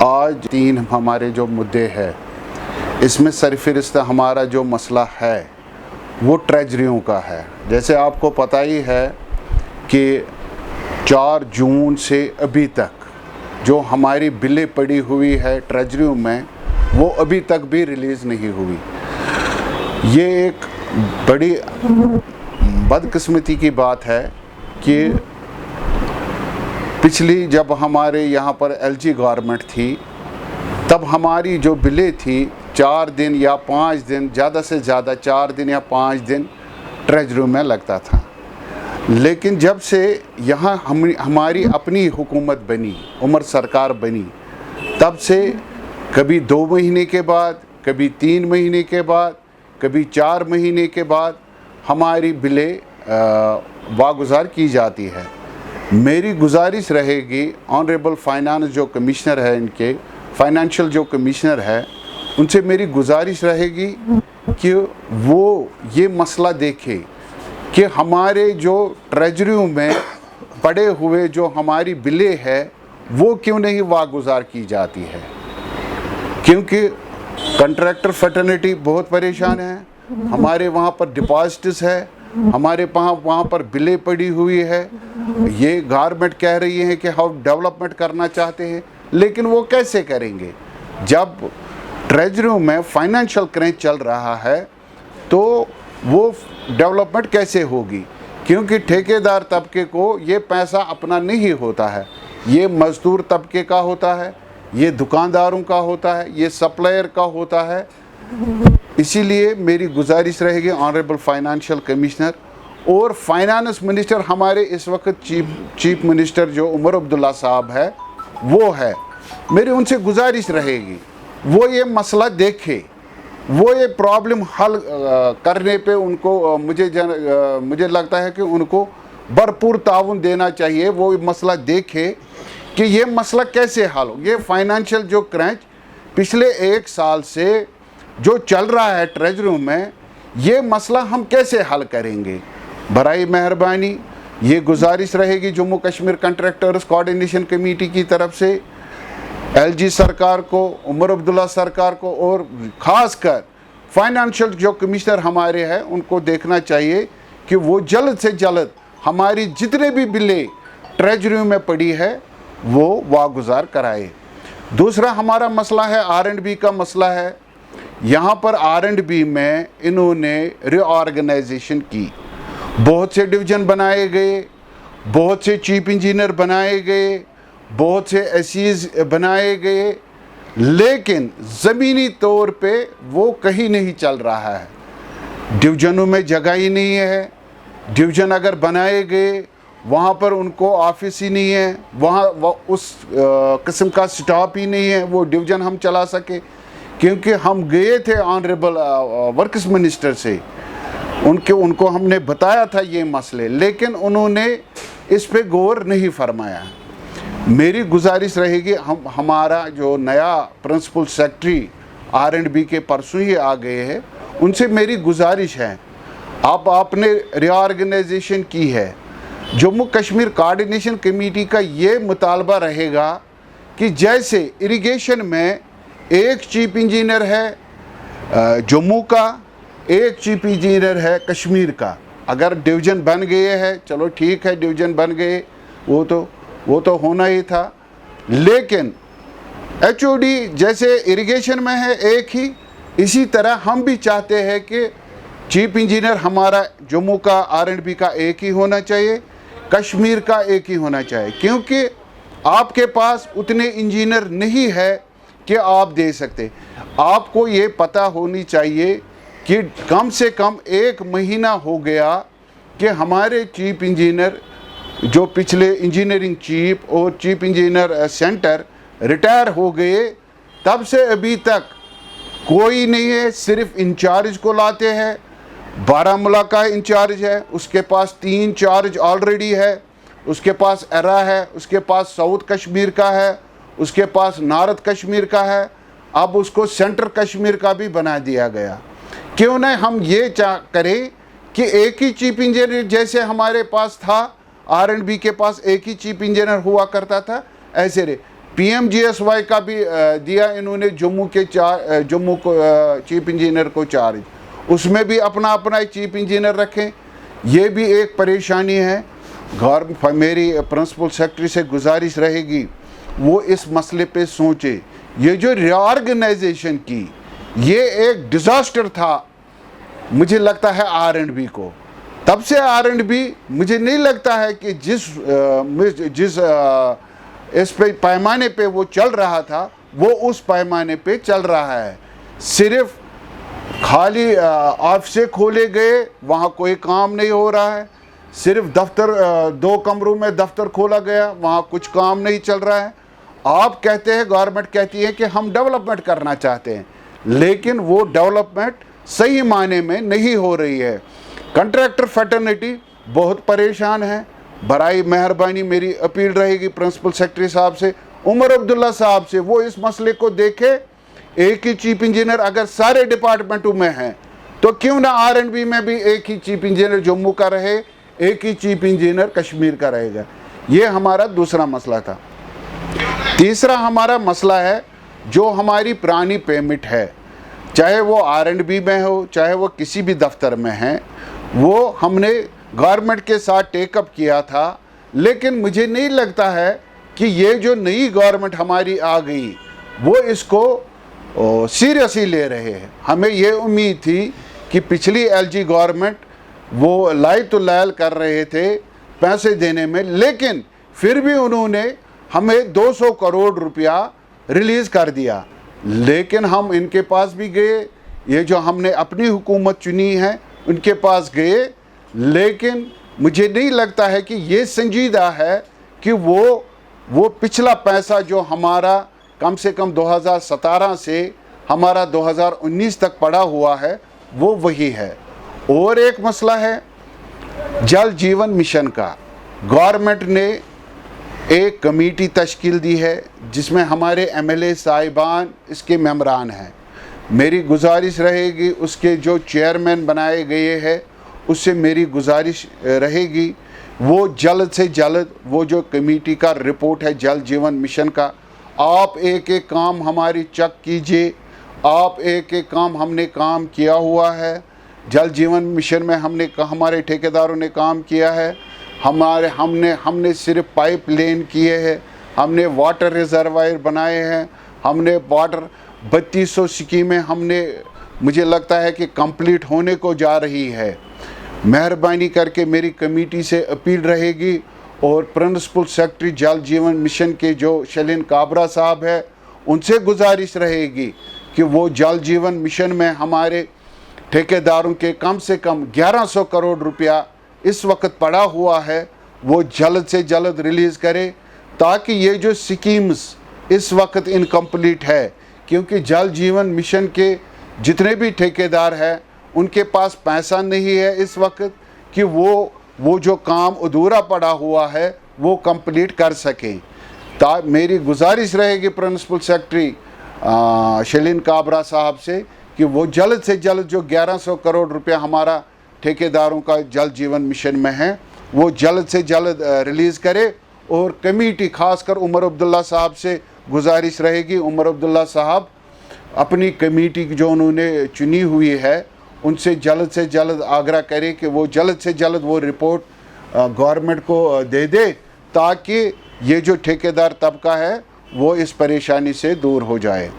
आज तीन हमारे जो मुद्दे हैं, इसमें सरफहरिस्त हमारा जो मसला है वो ट्रेजरियों का है। जैसे आपको पता ही है कि 4 जून से अभी तक जो हमारी बिलें पड़ी हुई है ट्रेजरियों में, वो अभी तक भी रिलीज़ नहीं हुई। ये एक बड़ी बदकिस्मती की बात है कि पिछली जब हमारे यहाँ पर एलजी गवर्नमेंट थी, तब हमारी जो बिलें थी 4 दिन या 5 दिन, ज़्यादा से ज़्यादा 4 दिन या 5 दिन ट्रेजरी में लगता था। लेकिन जब से यहाँ हमारी अपनी हुकूमत बनी, उमर सरकार बनी, तब से कभी 2 महीने के बाद, कभी 3 महीने के बाद, कभी 4 महीने के बाद हमारी बिलें वागुज़ार की जाती है। मेरी गुजारिश रहेगी ऑनरेबल फाइनेंस जो कमिश्नर है, इनके फाइनेंशियल जो कमिश्नर है, उनसे मेरी गुजारिश रहेगी कि वो ये मसला देखे कि हमारे जो ट्रेजरियों में पड़े हुए जो हमारी बिलें है वो क्यों नहीं वागुज़ार की जाती है। क्योंकि कॉन्ट्रैक्टर फैटर्निटी बहुत परेशान है, हमारे वहाँ पर डिपॉजिट्स है, हमारे वहाँ पर बिलें पड़ी हुई है। ये गवर्नमेंट कह रही है कि हम डेवलपमेंट करना चाहते हैं, लेकिन वो कैसे करेंगे जब ट्रेजरियों में फाइनेंशियल क्रंच चल रहा है? तो वो डेवलपमेंट कैसे होगी? क्योंकि ठेकेदार तबके को ये पैसा अपना नहीं होता है, ये मज़दूर तबके का होता है, ये दुकानदारों का होता है, ये सप्लायर का होता है। इसीलिए मेरी गुजारिश रहेगी ऑनरेबल फाइनेंशियल कमिश्नर और फाइनेंस मिनिस्टर, हमारे इस वक्त चीफ मिनिस्टर जो उमर अब्दुल्ला साहब है वो है, मेरी उनसे गुजारिश रहेगी वो ये मसला देखे, वो ये प्रॉब्लम हल करने पे उनको मुझे लगता है कि उनको भरपूर ताउन देना चाहिए। वो मसला देखे कि ये मसला कैसे हल हो। ये फाइनेंशियल जो क्रंच पिछले 1 साल से जो चल रहा है ट्रेजरियों में, ये मसला हम कैसे हल करेंगे? बराए मेहरबानी ये गुजारिश रहेगी Jammu Kashmir contractors coordination committee की तरफ से एलजी सरकार को, उमर अब्दुल्ला सरकार को और ख़ासकर फाइनेंशियल जो कमिश्नर हमारे हैं उनको देखना चाहिए कि वो जल्द से जल्द हमारी जितने भी बिलें ट्रेजरियों में पड़ी है वो वागुज़ार कराए। दूसरा हमारा मसला है R&B का मसला है। यहाँ पर R&B में इन्होंने रीऑर्गेनाइजेशन की, बहुत से डिवीज़न बनाए गए, बहुत से चीफ इंजीनियर बनाए गए, बहुत से एसीज बनाए गए, लेकिन ज़मीनी तौर पे वो कहीं नहीं चल रहा है। डिवीज़नों में जगह ही नहीं है, डिवीज़न अगर बनाए गए वहाँ पर उनको ऑफिस ही नहीं है, वहाँ उस किस्म का स्टाफ ही नहीं है वो डिवीज़न हम चला सके। क्योंकि हम गए थे ऑनरेबल वर्क्स मिनिस्टर से, उनको हमने बताया था ये मसले, लेकिन उन्होंने इस पे गौर नहीं फरमाया। मेरी गुजारिश रहेगी, हमारा जो नया प्रिंसिपल सेक्रेटरी R&B के परसों ही आ गए हैं, उनसे मेरी गुजारिश है, आपने रीऑर्गेनाइजेशन की है, जम्मू कश्मीर कोऑर्डिनेशन कमेटी का ये मुतालबा रहेगा कि जैसे इरिगेशन में एक चीफ इंजीनियर है जम्मू का, एक चीफ इंजीनियर है कश्मीर का। अगर डिवीज़न बन गए हैं, चलो ठीक है, डिवीज़न बन गए, वो तो होना ही था। लेकिन HOD जैसे इरिगेशन में है एक ही, इसी तरह हम भी चाहते हैं कि चीफ इंजीनियर हमारा जम्मू का R&B का एक ही होना चाहिए, कश्मीर का एक ही होना चाहिए। क्योंकि आपके पास उतने इंजीनियर नहीं है कि आप दे सकते। आपको ये पता होनी चाहिए कि कम से कम 1 महीना हो गया कि हमारे चीफ इंजीनियर जो पिछले इंजीनियरिंग चीफ और चीफ इंजीनियर सेंटर रिटायर हो गए, तब से अभी तक कोई नहीं है। सिर्फ इंचार्ज को लाते हैं, बारामूला का इंचार्ज है, उसके पास 3 चार्ज ऑलरेडी है, उसके पास एरा है, उसके पास साउथ कश्मीर का है, उसके पास नॉर्थ कश्मीर का है, अब उसको सेंट्रल कश्मीर का भी बना दिया गया। क्यों न हम ये करें कि एक ही चीफ इंजीनियर जैसे हमारे पास था, R&B के पास एक ही चीफ इंजीनियर हुआ करता था, ऐसे रहे। PMGSY का भी दिया इन्होंने, जम्मू को चीफ इंजीनियर को चार्ज, उसमें भी अपना अपना चीफ इंजीनियर रखें। ये भी एक परेशानी है। मेरी प्रिंसिपल सेक्रेटरी से गुजारिश रहेगी वो इस मसले पे सोचे। ये जो रीऑर्गेनाइजेशन की, ये एक डिज़ास्टर था मुझे लगता है R&B को। तब से R&B मुझे नहीं लगता है कि जिस इस पे पैमाने पे वो चल रहा था वो उस पैमाने पे चल रहा है। सिर्फ खाली ऑफिसे खोले गए, वहाँ कोई काम नहीं हो रहा है। सिर्फ दफ्तर, 2 कमरों में दफ्तर खोला गया, वहाँ कुछ काम नहीं चल रहा है। आप कहते हैं, गवर्नमेंट कहती है कि हम डेवलपमेंट करना चाहते हैं, लेकिन वो डेवलपमेंट सही मायने में नहीं हो रही है। कंट्रैक्टर फैटर्निटी बहुत परेशान है। बराई मेहरबानी मेरी अपील रहेगी प्रिंसिपल सेक्रेटरी साहब से, उमर अब्दुल्ला साहब से, वो इस मसले को देखे। एक ही चीफ इंजीनियर अगर सारे डिपार्टमेंटों में है तो क्यों ना R&B में भी एक ही चीफ इंजीनियर जम्मू का रहे, एक ही चीफ इंजीनियर कश्मीर का रहेगा। ये हमारा दूसरा मसला था। तीसरा हमारा मसला है जो हमारी पुरानी पेमेंट है, चाहे वो R&B में हो, चाहे वो किसी भी दफ्तर में है, वो हमने गवर्नमेंट के साथ टेकअप किया था। लेकिन मुझे नहीं लगता है कि ये जो नई गवर्नमेंट हमारी आ गई वो इसको सीरियसली ले रहे हैं। हमें ये उम्मीद थी कि पिछली LG गवर्नमेंट वो लाई तो लायल कर रहे थे पैसे देने में, लेकिन फिर भी उन्होंने हमें 200 करोड़ रुपया रिलीज़ कर दिया। लेकिन हम इनके पास भी गए, ये जो हमने अपनी हुकूमत चुनी है उनके पास गए, लेकिन मुझे नहीं लगता है कि ये संजीदा है कि वो पिछला पैसा जो हमारा कम से कम 2017 से हमारा 2019 तक पड़ा हुआ है वो वही है। और एक मसला है जल जीवन मिशन का। गवर्नमेंट ने एक कमेटी तश्कील दी है जिसमें हमारे MLA साहिबान इसके मेंबरान हैं। मेरी गुजारिश रहेगी उसके जो चेयरमैन बनाए गए हैं उससे मेरी गुजारिश रहेगी वो जल्द से जल्द वो जो कमेटी का रिपोर्ट है जल जीवन मिशन का, आप एक एक काम हमारी चेक कीजिए। आप एक एक काम हमने काम किया हुआ है जल जीवन मिशन में, हमारे ठेकेदारों ने काम किया है। हमने सिर्फ पाइप लेन किए हैं, हमने वाटर रिजर्वायर बनाए हैं, हमने वाटर 3200 स्कीमें हमने, मुझे लगता है कि कंप्लीट होने को जा रही है। मेहरबानी करके मेरी कमेटी से अपील रहेगी और प्रिंसिपल सेक्रेटरी जल जीवन मिशन के जो शलीन काबरा साहब है उनसे गुजारिश रहेगी कि वो जल जीवन मिशन में हमारे ठेकेदारों के कम से कम 1100 करोड़ रुपया इस वक्त पड़ा हुआ है वो जल्द से जल्द रिलीज़ करे, ताकि ये जो स्कीम्स इस वक्त इनकम्प्लीट है, क्योंकि जल जीवन मिशन के जितने भी ठेकेदार हैं उनके पास पैसा नहीं है इस वक्त कि वो जो काम अधूरा पड़ा हुआ है वो कंप्लीट कर सकें। मेरी गुजारिश रहेगी प्रिंसिपल सेक्रेटरी शलीन काबरा साहब से कि वो जल्द से जल्द जो 1100 करोड़ रुपया हमारा ठेकेदारों का जल जीवन मिशन में है वो जल्द से जल्द रिलीज़ करे। और कमेटी खासकर उमर अब्दुल्ला साहब से गुजारिश रहेगी, उमर अब्दुल्ला साहब अपनी कमेटी जो उन्होंने चुनी हुई है उनसे जल्द आग्रह करें कि वो जल्द से जल्द वो रिपोर्ट गवर्नमेंट को दे ताकि ये जो ठेकेदार तबका है वो इस परेशानी से दूर हो जाए।